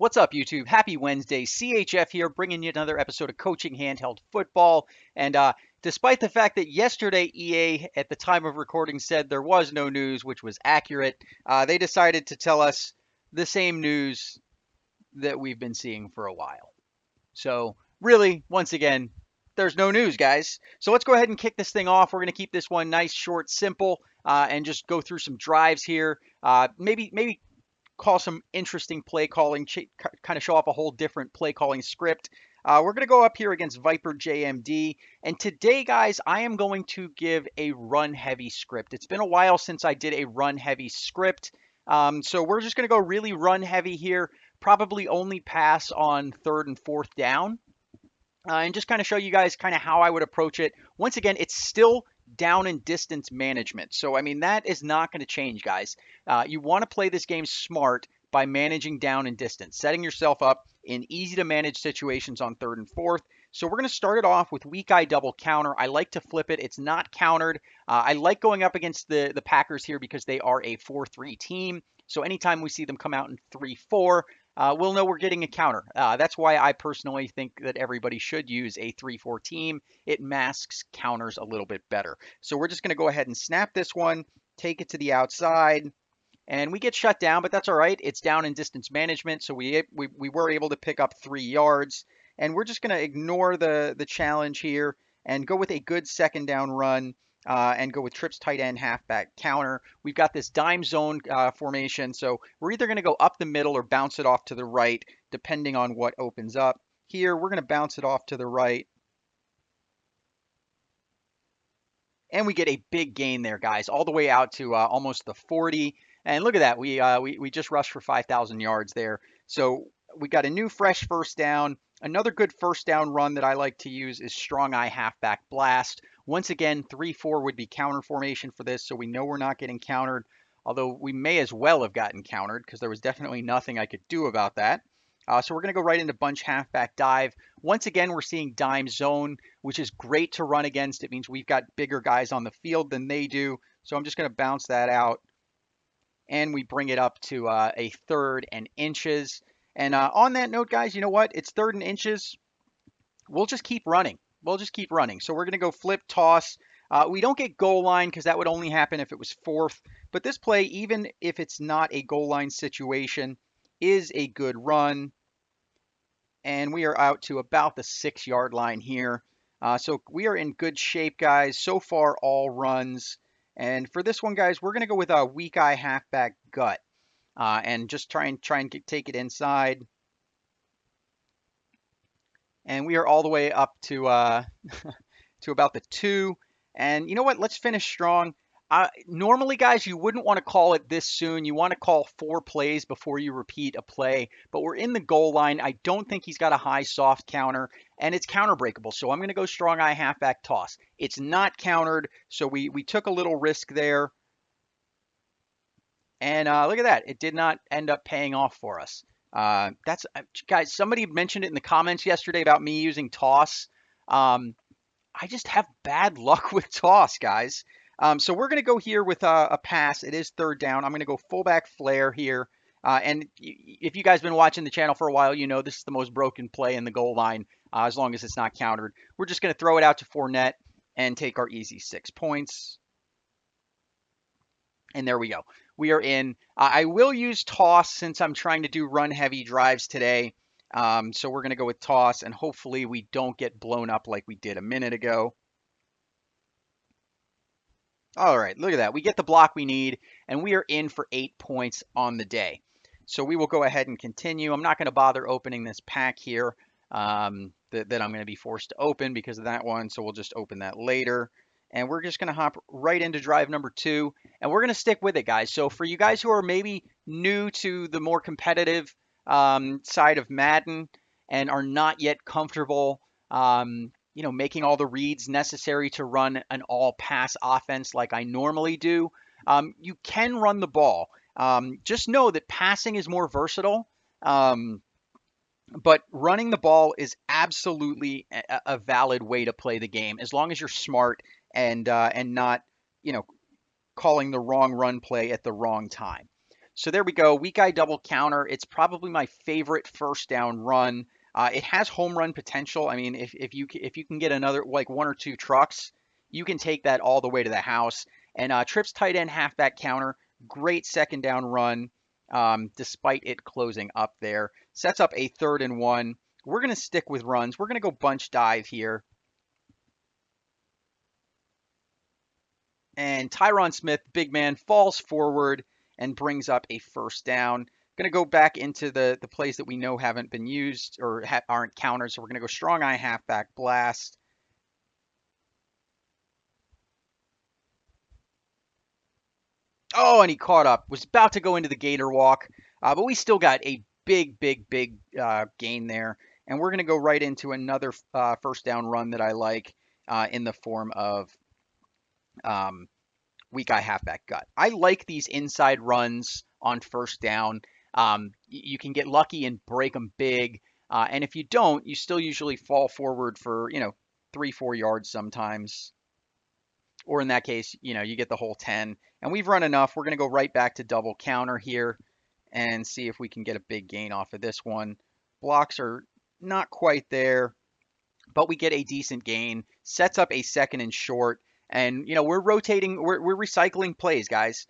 What's up, YouTube? Happy Wednesday. CHF here, bringing you another episode of Coaching Handheld Football. And despite the fact that yesterday EA, at the time of recording, said there was no news, which was accurate, they decided to tell us the same news that we've been seeing for a while. So, really, once again, there's no news, guys. So let's go ahead and kick this thing off. We're going to keep this one nice, short, simple, and just go through some drives here. Maybe call some interesting play calling, kind of show off a whole different play calling script. We're going to go up here against Viper JMD. And today, guys, I am going to give a run heavy script. It's been a while since I did a run heavy script. So we're just going to go really run heavy here. Probably only pass on third and fourth down. And just kind of show you guys kind of how I would approach it. Once again, it's still down and distance management. So, I mean, that is not going to change, guys. You want to play this game smart by managing down and distance, setting yourself up in easy to manage situations on third and fourth. So we're going to start it off with weak eye double counter. I like to flip it. It's not countered. I like going up against the Packers here because they are a 4-3 team. So anytime we see them come out in 3-4, we'll know we're getting a counter. That's why I personally think that everybody should use a 3-4 team. It masks counters a little bit better. So we're just going to go ahead and snap this one, take it to the outside, and we get shut down, but that's all right. It's down in distance management, so we were able to pick up 3 yards. And we're just going to ignore the challenge here and go with a good second down run. And go with trips tight end halfback counter. We've got this dime zone formation, so we're either going to go up the middle or bounce it off to the right, depending on what opens up. Here, we're going to bounce it off to the right. And we get a big gain there, guys, all the way out to almost the 40. And look at that. We just rushed for 5,000 yards there. So we got a new fresh first down. Another good first down run that I like to use is strong eye halfback blast. Once again, 3-4 would be counter formation for this, so we know we're not getting countered, although we may as well have gotten countered because there was definitely nothing I could do about that. So we're going to go right into bunch halfback dive. Once again, we're seeing dime zone, which is great to run against. It means we've got bigger guys on the field than they do. So I'm just going to bounce that out. And we bring it up to a third and inches. And on that note, guys, you know what? It's third and inches. We'll just keep running. We'll just keep running. So we're going to go flip, toss. We don't get goal line because that would only happen if it was fourth. But this play, even if it's not a goal line situation, is a good run. And we are out to about the 6-yard line here. So we are in good shape, guys. So far, all runs. And for this one, guys, we're going to go with a weak eye halfback gut. And just try and take it inside. And we are all the way up to to about the 2. And you know what? Let's finish strong. Normally, guys, you wouldn't want to call it this soon. You want to call 4 plays before you repeat a play. But we're in the goal line. I don't think he's got a high soft counter, and it's counter breakable. So I'm going to go strong eye halfback toss. It's not countered, so we took a little risk there. And look at that. It did not end up paying off for us. Guys, somebody mentioned it in the comments yesterday about me using toss. I just have bad luck with toss, guys. So we're going to go here with a pass. It is third down. I'm going to go fullback flare here. And if you guys have been watching the channel for a while, you know this is the most broken play in the goal line, as long as it's not countered. We're just going to throw it out to Fournette and take our easy 6 points. And there we go. We are in. I will use toss since I'm trying to do run heavy drives today. So we're going to go with toss, and hopefully we don't get blown up like we did a minute ago. All right, look at that. We get the block we need, and we are in for 8 points on the day. So we will go ahead and continue. I'm not going to bother opening this pack here that I'm going to be forced to open because of that one. So we'll just open that later. And we're just going to hop right into drive number 2. And we're going to stick with it, guys. So for you guys who are maybe new to the more competitive side of Madden and are not yet comfortable making all the reads necessary to run an all-pass offense like I normally do, you can run the ball. Just know that passing is more versatile, but running the ball is absolutely a valid way to play the game as long as you're smart and not, calling the wrong run play at the wrong time. So there we go. Weak eye double counter. It's probably my favorite first down run. It has home run potential. I mean, if you can get another like one or two trucks, you can take that all the way to the house. And trips tight end halfback counter. Great second down run, despite it closing up there. Sets up a 3rd and 1. We're going to stick with runs. We're going to go bunch dive here. And Tyron Smith, big man, falls forward and brings up a first down. Going to go back into the plays that we know haven't been used or aren't countered. So we're going to go strong eye halfback blast. Oh, and he caught up. Was about to go into the gator walk, but we still got a big gain there. And we're going to go right into another first down run that I like in the form of weak eye halfback gut. I like these inside runs on first down. You can get lucky and break them big. And if you don't, you still usually fall forward for, 3, 4 yards sometimes. Or in that case, you get the whole 10. And we've run enough. We're going to go right back to double counter here and see if we can get a big gain off of this one. Blocks are not quite there, but we get a decent gain. Sets up a 2nd and short. And we're rotating, we're recycling plays, guys.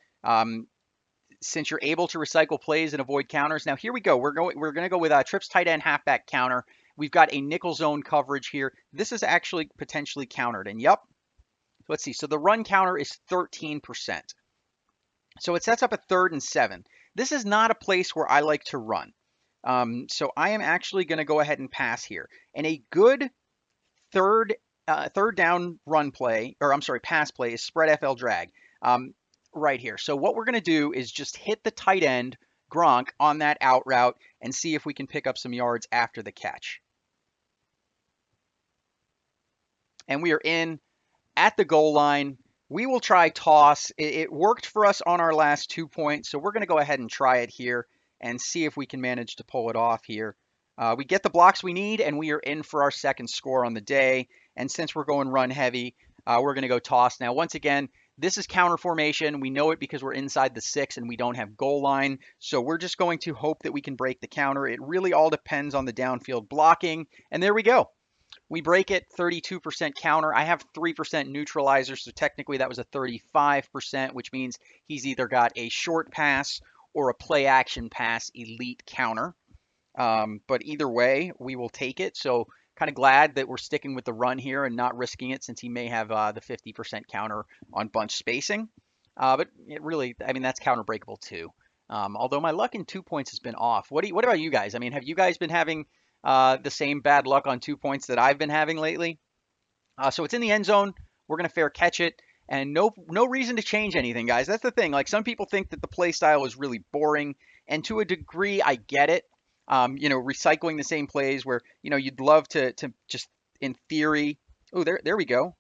Since you're able to recycle plays and avoid counters. Now here we go. We're going to go with trips tight end halfback counter. We've got a nickel zone coverage here. This is actually potentially countered. And yep. Let's see. So the run counter is 13%. So it sets up a 3rd and 7. This is not a place where I like to run. So I am actually going to go ahead and pass here. And a good third down run play, or I'm sorry, pass play is spread FL drag right here. So what we're going to do is just hit the tight end, Gronk, on that out route and see if we can pick up some yards after the catch. And we are in at the goal line. We will try toss. It worked for us on our last 2 points, so we're going to go ahead and try it here and see if we can manage to pull it off here. We get the blocks we need, and we are in for our 2nd score on the day. And since we're going run heavy, we're going to go toss. Now, once again, this is counter formation. We know it because we're inside the 6 and we don't have goal line. So we're just going to hope that we can break the counter. It really all depends on the downfield blocking. And there we go. We break it, 32% counter. I have 3% neutralizer, so technically that was a 35%, which means he's either got a short pass or a play action pass elite counter. But either way, we will take it. So kind of glad that we're sticking with the run here and not risking it since he may have the 50% counter on bunch spacing. But it really, I mean, that's counter breakable too. Although my luck in 2 points has been off. What about you guys? I mean, have you guys been having the same bad luck on 2 points that I've been having lately? So it's in the end zone. We're going to fair catch it. And no reason to change anything, guys. That's the thing. Like, some people think that the play style is really boring. And to a degree, I get it. Recycling the same plays where, you'd love to just, in theory. Oh, there we go.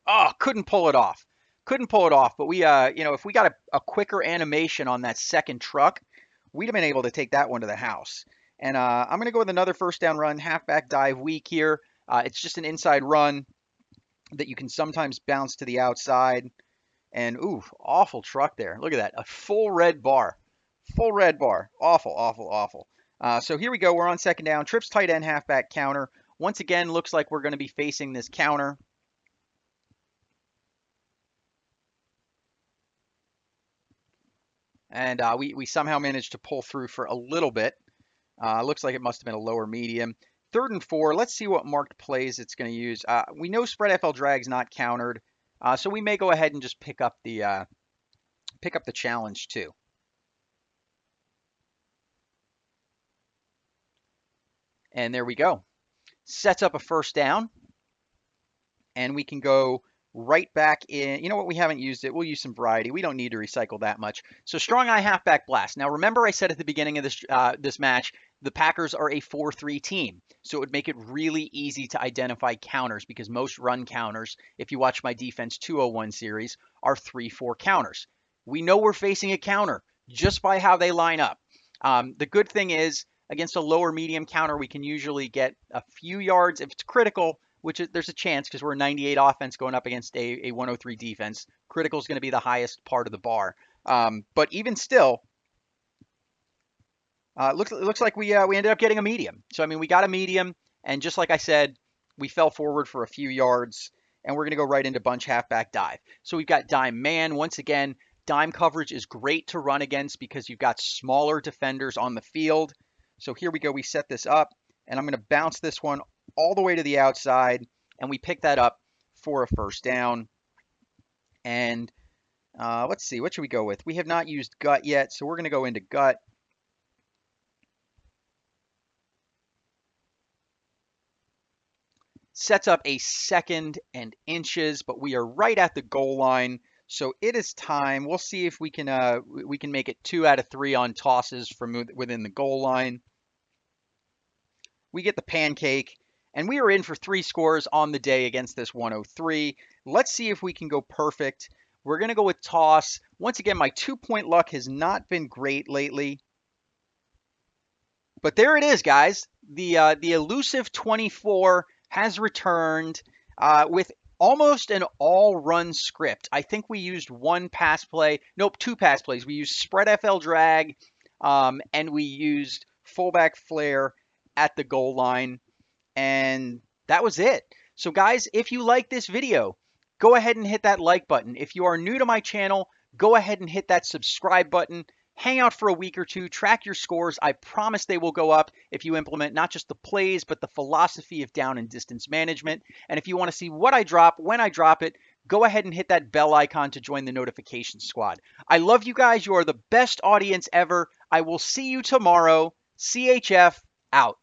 Oh, couldn't pull it off. Couldn't pull it off. But we, if we got a quicker animation on that second truck, we'd have been able to take that one to the house. And I'm going to go with another first down run, halfback dive weak here. It's just an inside run that you can sometimes bounce to the outside. And, ooh, awful truck there. Look at that. A full red bar. Full red bar. Awful, awful, awful. So here we go. We're on second down. Trips tight end halfback counter. Once again, looks like we're going to be facing this counter. And we somehow managed to pull through for a little bit. Looks like it must have been a lower medium. 3rd and 4. Let's see what marked plays it's going to use. We know spread FL drag's not countered, so we may go ahead and just pick up the challenge too. And there we go. Sets up a first down, and we can go right back in. You know what? We haven't used it. We'll use some variety. We don't need to recycle that much. So strong eye halfback blast. Now remember, I said at the beginning of this match, the Packers are a 4-3 team, so it would make it really easy to identify counters because most run counters, if you watch my Defense 201 series, are 3-4 counters. We know we're facing a counter just by how they line up. The good thing is, against a lower medium counter, we can usually get a few yards if it's critical, which is, there's a chance because we're a 98 offense going up against a 103 defense. Critical is going to be the highest part of the bar. But even still, it looks like we ended up getting a medium. So I mean, we got a medium, and just like I said, we fell forward for a few yards, and we're going to go right into bunch halfback dive. So we've got dime man. Once again, dime coverage is great to run against because you've got smaller defenders on the field. So here we go. We set this up, and I'm going to bounce this one all the way to the outside, and we pick that up for a first down. And let's see, what should we go with? We have not used gut yet, so we're going to go into gut. Sets up a 2nd and inches, but we are right at the goal line. So it is time. We'll see if we can make it 2 out of 3 on tosses from within the goal line. We get the pancake, and we are in for 3 scores on the day against this 103. Let's see if we can go perfect. We're going to go with toss. Once again, my 2-point luck has not been great lately. But there it is, guys. The elusive 24 has returned with almost an all-run script. I think we used 1 pass play. Nope, 2 pass plays. We used spread FL drag, and we used fullback flare at the goal line, and that was it. So guys, if you like this video, go ahead and hit that like button. If you are new to my channel, go ahead and hit that subscribe button. Hang out for a week or two, track your scores. I promise they will go up if you implement not just the plays, but the philosophy of down and distance management. And if you want to see what I drop, when I drop it, go ahead and hit that bell icon to join the notification squad. I love you guys. You are the best audience ever. I will see you tomorrow. CHF out.